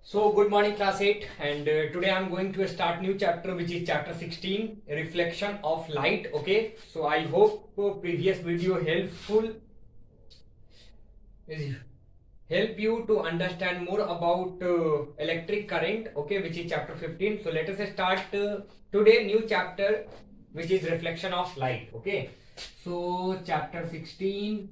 So good morning class 8 and today I'm going to start new chapter which is chapter 16 reflection of light. Okay, so I hope previous video is help you to understand more about electric current, okay, which is chapter 15. So let us start today new chapter which is reflection of light. Okay, so chapter 16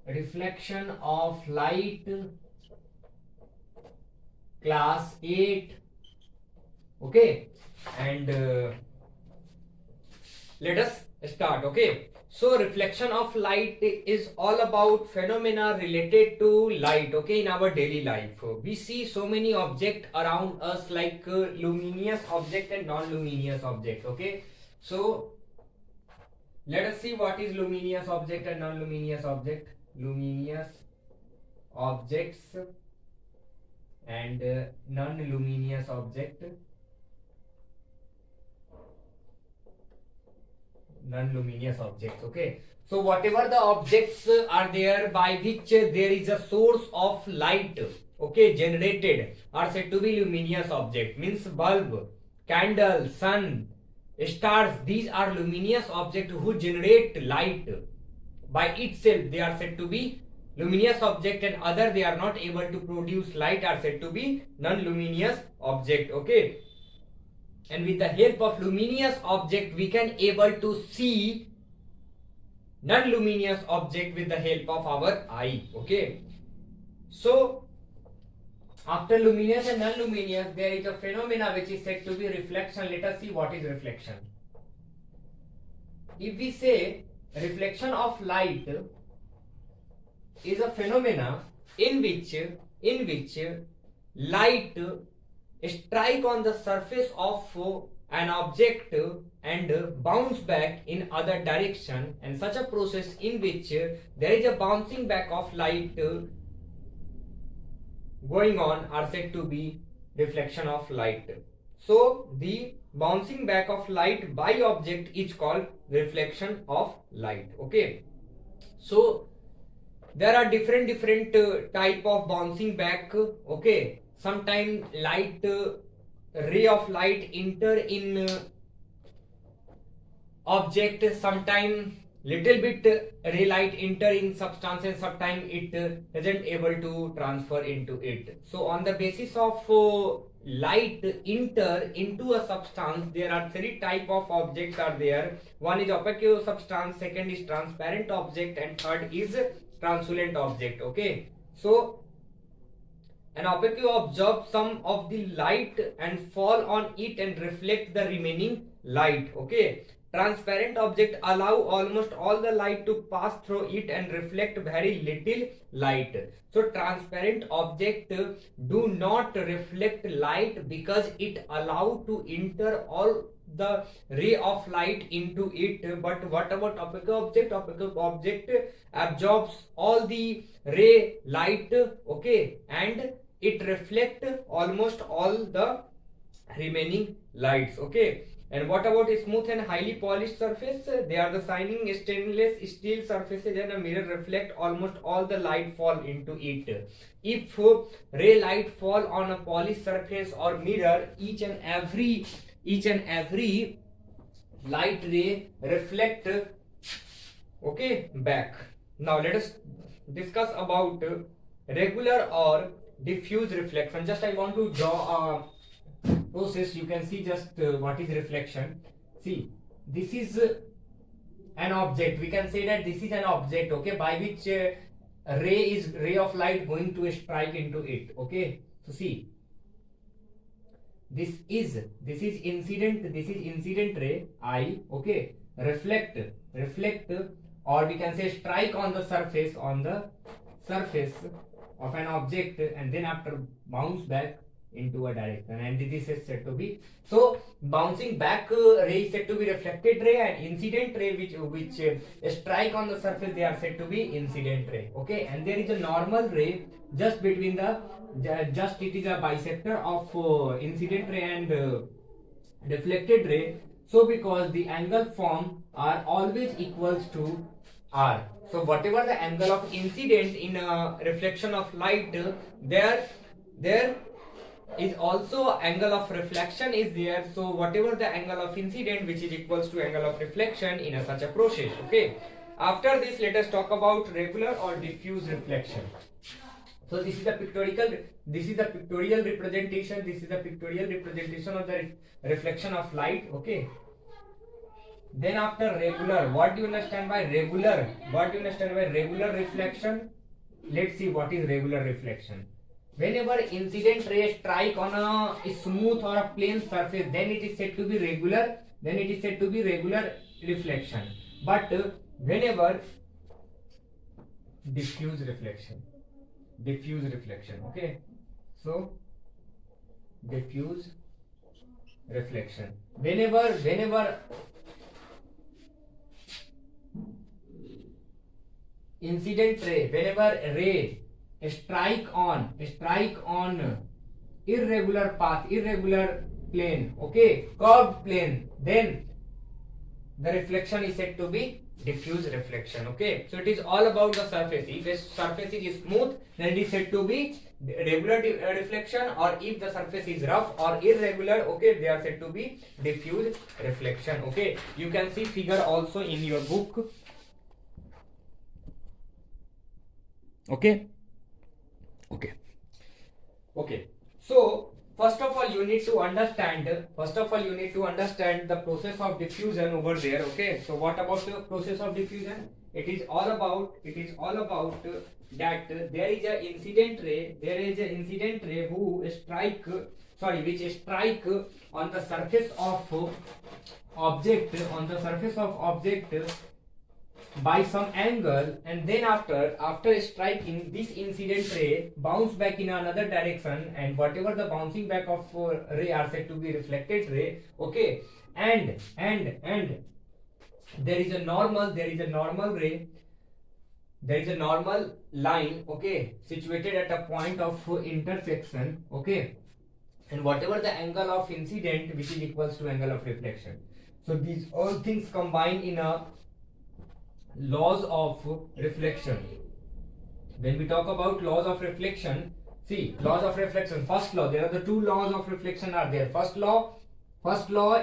reflection of light, class 8. Okay, and let us start. Okay, so reflection of light is all about phenomena related to light. Okay, in our daily life we see so many objects around us, like luminous object and non-luminous object. Okay, so let us see what is luminous object and non-luminous object. Luminous objects and non-luminous object. Non-luminous objects. Okay, so whatever the objects are there by which there is a source of light, okay, generated, are said to be luminous object. Means bulb, candle, sun, stars, these are luminous objects who generate light by itself. They are said to be luminous object, and other they are not able to produce light are said to be non-luminous object. Okay, and with the help of luminous object we can able to see non-luminous object with the help of our eye. Okay, so after luminous and non-luminous there is a phenomena which is said to be reflection. Let us see what is reflection. If we say reflection of light is a phenomena in which light strike on the surface of an object and bounce back in other direction, and such a process in which there is a bouncing back of light going on are said to be reflection of light. So the bouncing back of light by object is called reflection of light. Okay, so there are different type of bouncing back. Okay, sometimes light ray of light enter in object, sometime little bit ray light enter in substance, and sometime it isn't able to transfer into it. So on the basis of light enter into a substance, there are three type of objects are there. One is opaque substance, second is transparent object, and third is translucent object. Okay, so an opaque absorbs some of the light and fall on it and reflect the remaining light. Okay, transparent object allow almost all the light to pass through it and reflect very little light. So transparent object do not reflect light because it allow to enter all the ray of light into it. But what about opaque object? Opaque object absorbs all the ray light, okay, and it reflect almost all the remaining lights. Okay, and what about a smooth and highly polished surface? They are the shining stainless steel surfaces, and a mirror reflect almost all the light fall into it. If ray light fall on a polished surface or mirror, each and every light ray reflect, okay, back. Now let us discuss about regular or diffuse reflection. Just I want to draw a process. You can see just what is reflection. See, this is an object. We can say that this is an object, okay, by which ray of light going to strike into it. Okay, so see, this is incident ray I, okay, reflect, or we can say strike on the surface of an object, and then after bounce back into a direction, and this is said to be, so bouncing back ray is said to be reflected ray, and incident ray which strike on the surface, they are said to be incident ray. Okay, and there is a normal ray just between the it is a bisector of incident ray and reflected ray. So because the angle form are always equals to r. So whatever the angle of incident in a reflection of light, there is also angle of reflection is there. So whatever the angle of incident which is equals to angle of reflection in a such a process. Okay. After this, let us talk about regular or diffuse reflection. So this is the pictorial representation. This is the pictorial representation of the reflection of light. Okay. Then after regular, what do you understand by regular? What do you understand by regular reflection? Let's see what is regular reflection. Whenever incident ray strike on a smooth or a plane surface, then it is said to be regular. Then it is said to be regular reflection. But whenever diffuse reflection, okay. So diffuse reflection. Whenever incident ray, whenever ray strike on irregular path, irregular plane, okay, curved plane, then the reflection is said to be diffuse reflection. Okay, so it is all about the surface. If a surface is smooth, then it is said to be regular reflection, or if the surface is rough or irregular, okay, they are said to be diffuse reflection. Okay, you can see figure also in your book. Okay. So first of all you need to understand the process of diffusion over there. Okay, so what about the process of diffusion? It is all about that there is an incident ray which strike on the surface of object by some angle, and then after striking, this incident ray bounce back in another direction, and whatever the bouncing back of ray are said to be reflected ray. Okay, and there is a normal line, okay, situated at a point of intersection. Okay, and whatever the angle of incident which is equals to angle of reflection. So these all things combine in a laws of reflection. When we talk about laws of reflection, see, laws of reflection, first law, there are the two laws of reflection are there. First law,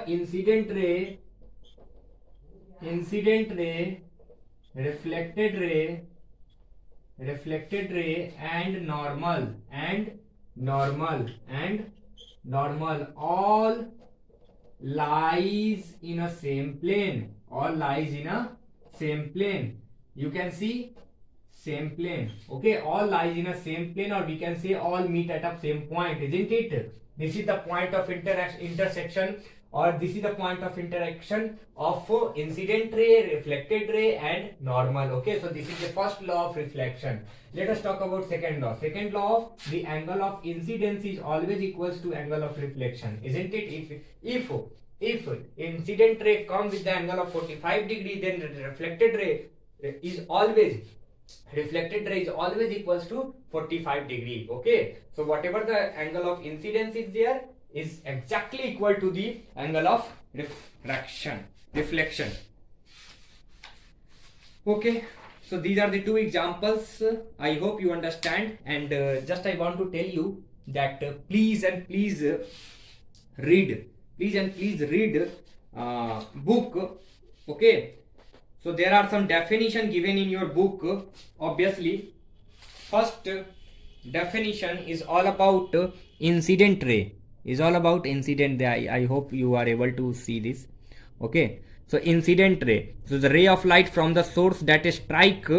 incident ray, reflected ray, and normal all lies in a same plane. You can see same plane. Okay, all lies in a same plane, or we can say all meet at a same point, isn't it? This is the point of intersection, or this is the point of interaction of incident ray, reflected ray, and normal. Okay, so this is the first law of reflection. Let us talk about second law. Second law of the angle of incidence is always equals to angle of reflection, isn't it? If incident ray comes with the angle of 45 degree, then the reflected ray is always equals to 45 degree. Okay, so whatever the angle of incidence is there is exactly equal to the angle of reflection. Okay, so these are the two examples. I hope you understand, and just I want to tell you that please read book. Okay, so there are some definition given in your book. Obviously, first definition is all about incident ray, I hope you are able to see this. Okay, so incident ray, so the ray of light from the source that strike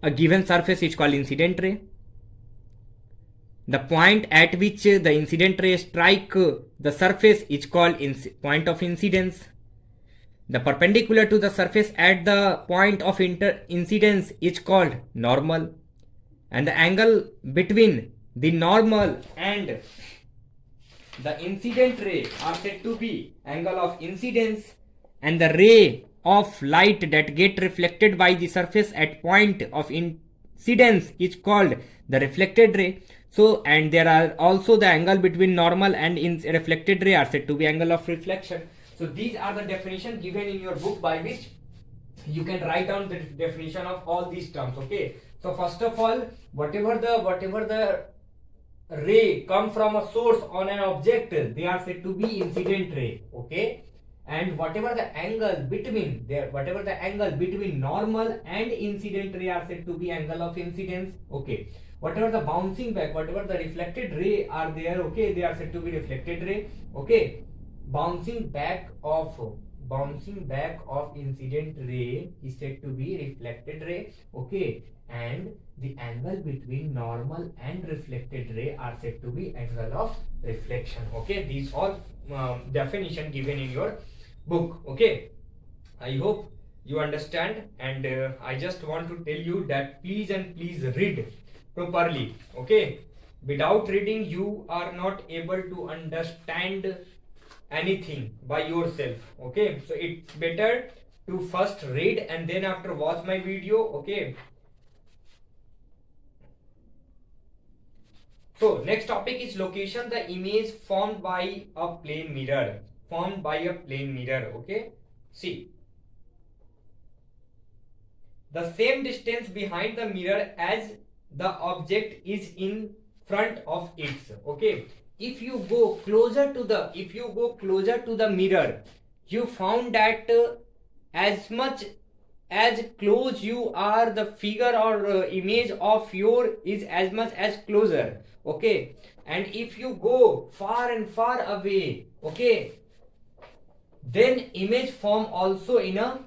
a given surface is called incident ray. The point at which the incident ray strike the surface is called point of incidence. The perpendicular to the surface at the point of incidence is called normal, and the angle between the normal and the incident ray are said to be angle of incidence, and the ray of light that get reflected by the surface at point of incidence is called the reflected ray. So, and there are also the angle between normal and reflected ray are said to be angle of reflection. So these are the definition given in your book by which you can write down the definition of all these terms. Okay, so first of all, whatever the ray come from a source on an object, they are said to be incident ray. Okay, and whatever the angle between normal and incident ray are said to be angle of incidence. Okay, whatever the bouncing back, whatever the reflected ray are there, okay, they are said to be reflected ray. Okay, bouncing back of incident ray is said to be reflected ray. Okay, and the angle between normal and reflected ray are said to be angle of reflection. Okay, these all definition given in your book. Okay, I hope you understand, and I just want to tell you that please read properly. Okay, without reading you are not able to understand anything by yourself. Okay, so it's better to first read and then after watch my video. Okay, so next topic is location the image formed by a plane mirror. Okay, see, the same distance behind the mirror as the object is in front of it. Okay, if you go closer to the mirror, you found that as much as close you are, the figure or image of your is as much as closer. Okay, and if you go far and far away, okay, then image form also in a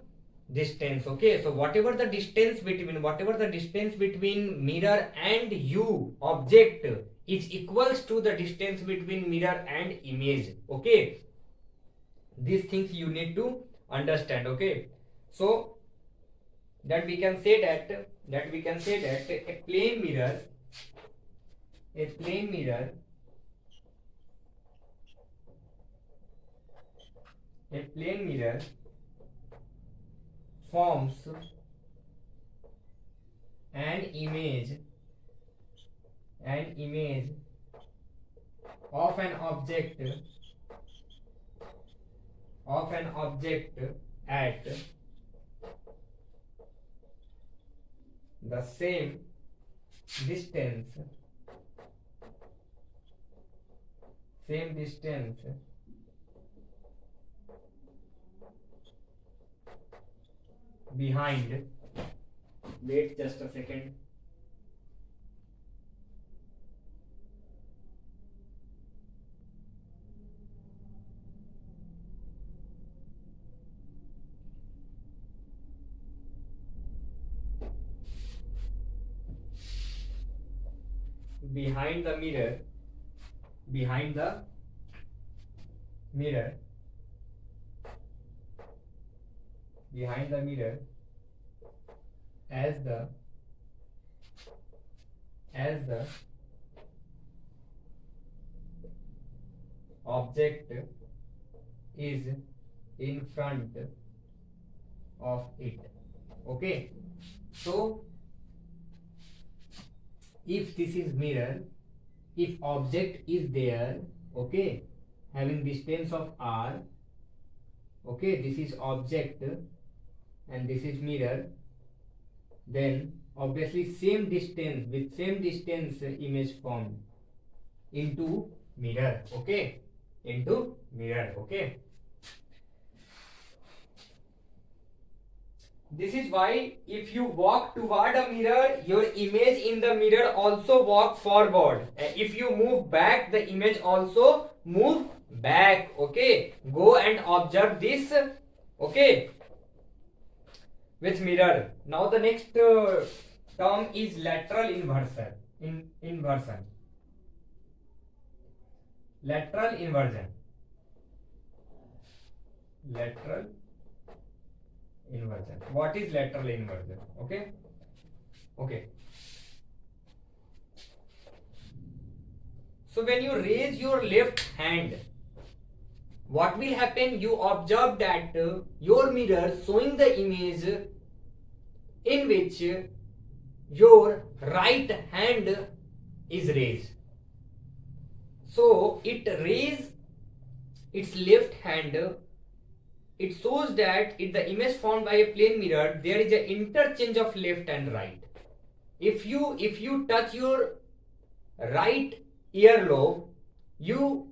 distance. Okay, so whatever the distance between mirror and you object is equals to the distance between mirror and image. Okay, these things you need to understand. Okay, so that we can say that a plane mirror forms an image of an object at the same distance behind, wait just a second, behind the mirror as the object is in front of it. Okay, so if this is mirror, if object is there, okay, having distance of r, okay, this is object and this is mirror, then obviously same distance image formed into mirror. Okay, into mirror. Okay, this is why if you walk toward a mirror, your image in the mirror also walk forward. If you move back, the image also move back. Okay, go and observe this. Okay, with mirror. Now the next term is lateral inversion. Lateral inversion. What is lateral inversion? Okay. So when you raise your left hand, what will happen? You observe that your mirror showing the image in which your right hand is raised. So it raise its left hand it shows that in the image formed by a plane mirror, there is an interchange of left and right. If you touch your right earlobe, you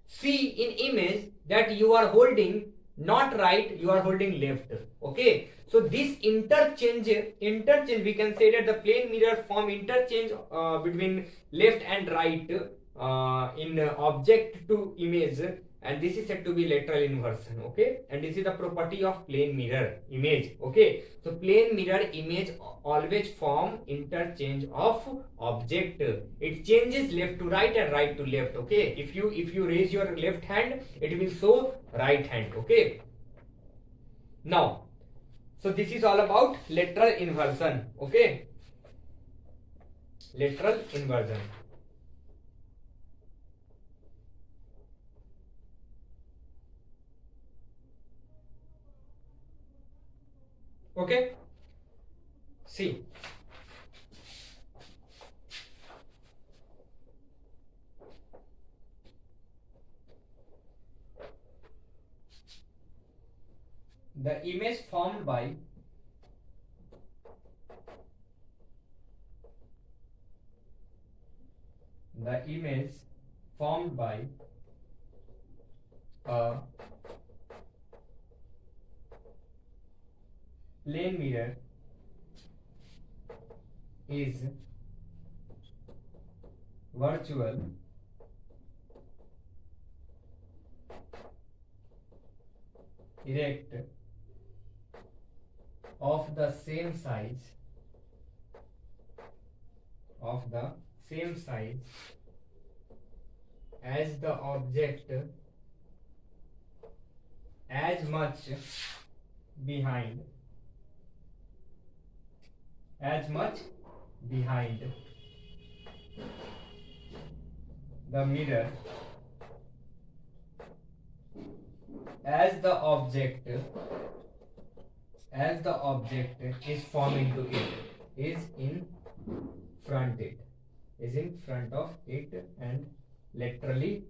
see in image that you are holding not right, you are holding left. Okay, so this interchange we can say that the plane mirror form interchange between left and right in object to image, and this is said to be lateral inversion. Okay, and this is the property of plane mirror image. Okay, so plane mirror image always form interchange of object. It changes left to right and right to left. Okay, if you raise your left hand, it will show right hand. Okay, now so this is all about lateral inversion. Okay, lateral inversion. Okay, see, the image formed by a plane mirror is virtual erect of the same size as the object, as much behind the mirror as the object is forming to it, is in front of it and laterally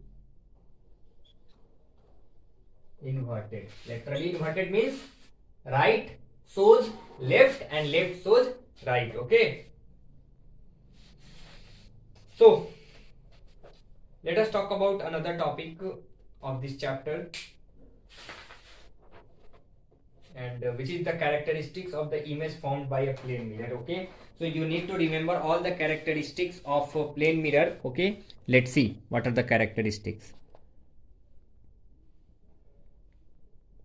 inverted. Laterally inverted means right shows left and left shows right. Okay, so let us talk about another topic of this chapter, and which is the characteristics of the image formed by a plane mirror. Okay, so you need to remember all the characteristics of a plane mirror. Okay, let's see what are the characteristics.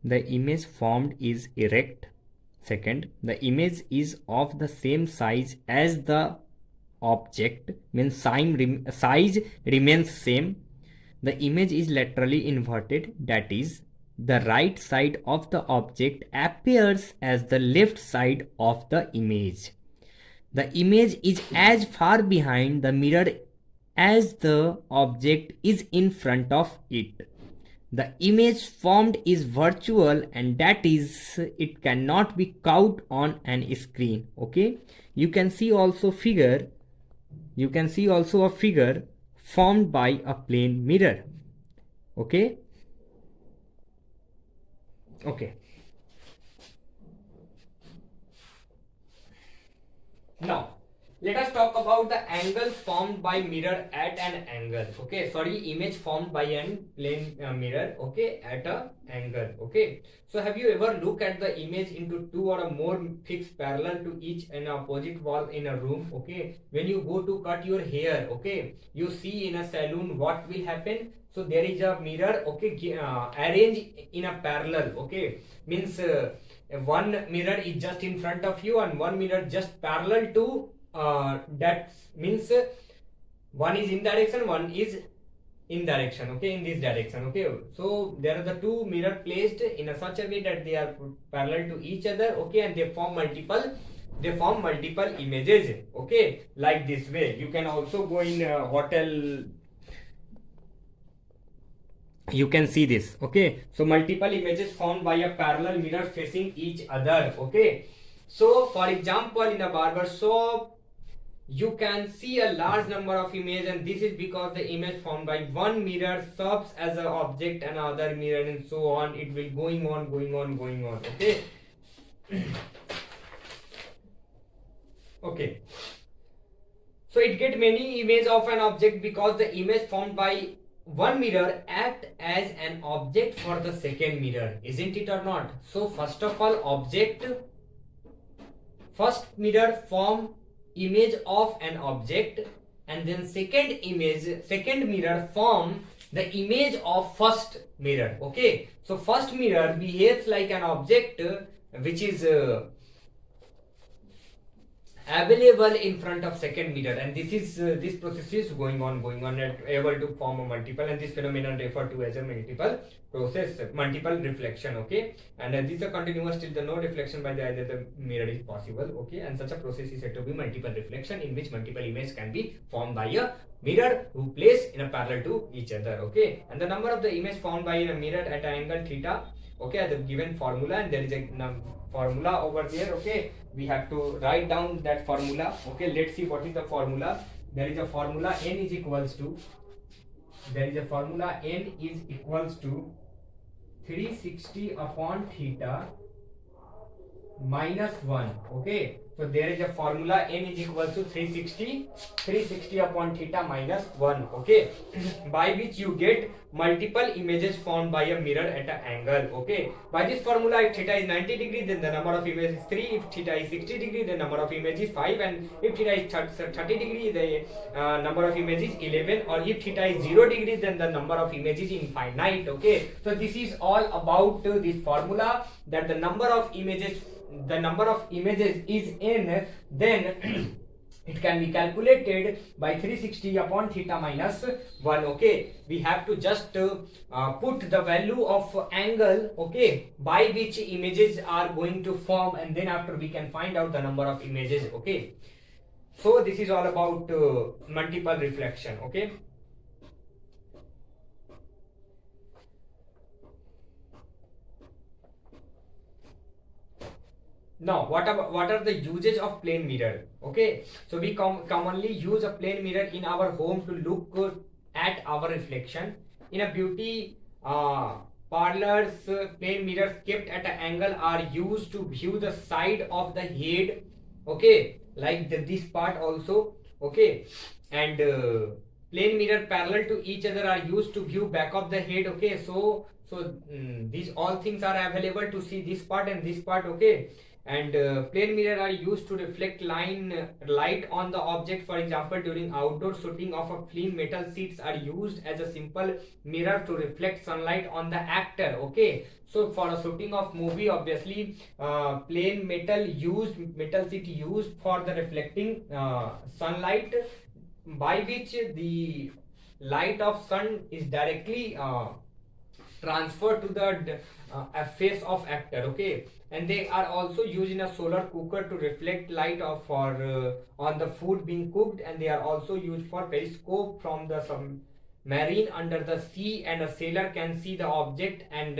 The image formed is erect. Second, the image is of the same size as the object, means size remains same. The image is laterally inverted, that is, the right side of the object appears as the left side of the image. The image is as far behind the mirror as the object is in front of it. The image formed is virtual, and that is, it cannot be caught on an screen. Okay, you can see also a figure formed by a plane mirror. Okay, now let us talk about the angle formed by mirror at an angle. Okay, sorry, image formed by an plane mirror. Okay, at a angle. Okay, so have you ever looked at the image into two or more fixed parallel to each and opposite wall in a room? Okay, when you go to cut your hair, okay, you see in a salon what will happen. So there is a mirror. Okay, arranged in a parallel. Okay, means one mirror is just in front of you and one mirror just parallel to that, means one is in direction, one is in direction. Okay, in this direction. Okay, so there are the two mirror placed in a such a way that they are parallel to each other. Okay, and they form multiple images. Okay, like this way. You can also go in a hotel, you can see this. Okay, so multiple images formed by a parallel mirror facing each other. Okay, so for example, in a barber shop, you can see a large number of images, and this is because the image formed by one mirror serves as an object and other mirror, and so on. It will going on. Okay. Okay. So it get many images of an object because the image formed by one mirror act as an object for the second mirror, isn't it or not? So first of all, first mirror form image of an object, and then second mirror form the image of first mirror. Okay, so first mirror behaves like an object which is available in front of second mirror, and this process is going on and able to form a multiple, and this phenomenon referred to as a multiple reflection. Okay, and this is a continuous till the no reflection by the either the mirror is possible. Okay, and such a process is said to be multiple reflection, in which multiple images can be formed by a mirror who place in a parallel to each other. Okay, and the number of the image formed by a mirror at an angle theta, okay, the given formula, and there is a formula over there. Okay, we have to write down that formula. Okay, let's see what is the formula. There is a formula n is equals to 360 upon theta minus 1. Okay, so there is a formula n is equal to 360 upon theta minus 1. Okay, by which you get multiple images formed by a mirror at an angle. Okay, by this formula, if theta is 90 degrees, then the number of images is 3. If theta is 60 degrees, the number of images is 5, and if theta is 30 degrees, the number of images is 11, or if theta is 0 degrees, then the number of images is infinite. Okay, so this is all about this formula, that the number of images is n, then it can be calculated by 360 upon theta minus 1. Okay, we have to just put the value of angle, okay, by which images are going to form, and then after we can find out the number of images. Okay, so this is all about multiple reflection. Okay, now what are the uses of plane mirror? Okay, so we commonly use a plane mirror in our home to look at our reflection. In a beauty parlors, plane mirrors kept at an angle are used to view the side of the head. Okay, like this part also. Okay, and plane mirror parallel to each other are used to view back of the head. Okay, so these all things are available to see this part and this part. Okay, and plane mirror are used to reflect light on the object. For example, during outdoor shooting of a film, metal sheets are used as a simple mirror to reflect sunlight on the actor. Okay, so for a shooting of movie, obviously plain metal sheet used for the reflecting sunlight, by which the light of sun is directly transferred to the face of actor. Okay, and they are also used in a solar cooker to reflect light on the food being cooked, and they are also used for periscope from the submarine under the sea, and a sailor can see the object and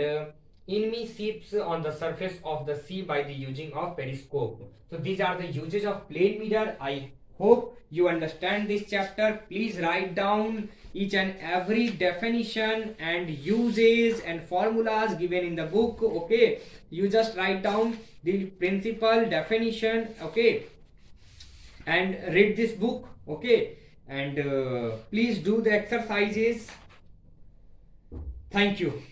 enemy ships on the surface of the sea by the using of periscope. So these are the uses of plane mirror. I hope you understand this chapter. Please write down each and every definition and uses and formulas given in the book. Okay, you just write down the principal definition. Okay, and read this book. Okay, and please do the exercises. Thank you.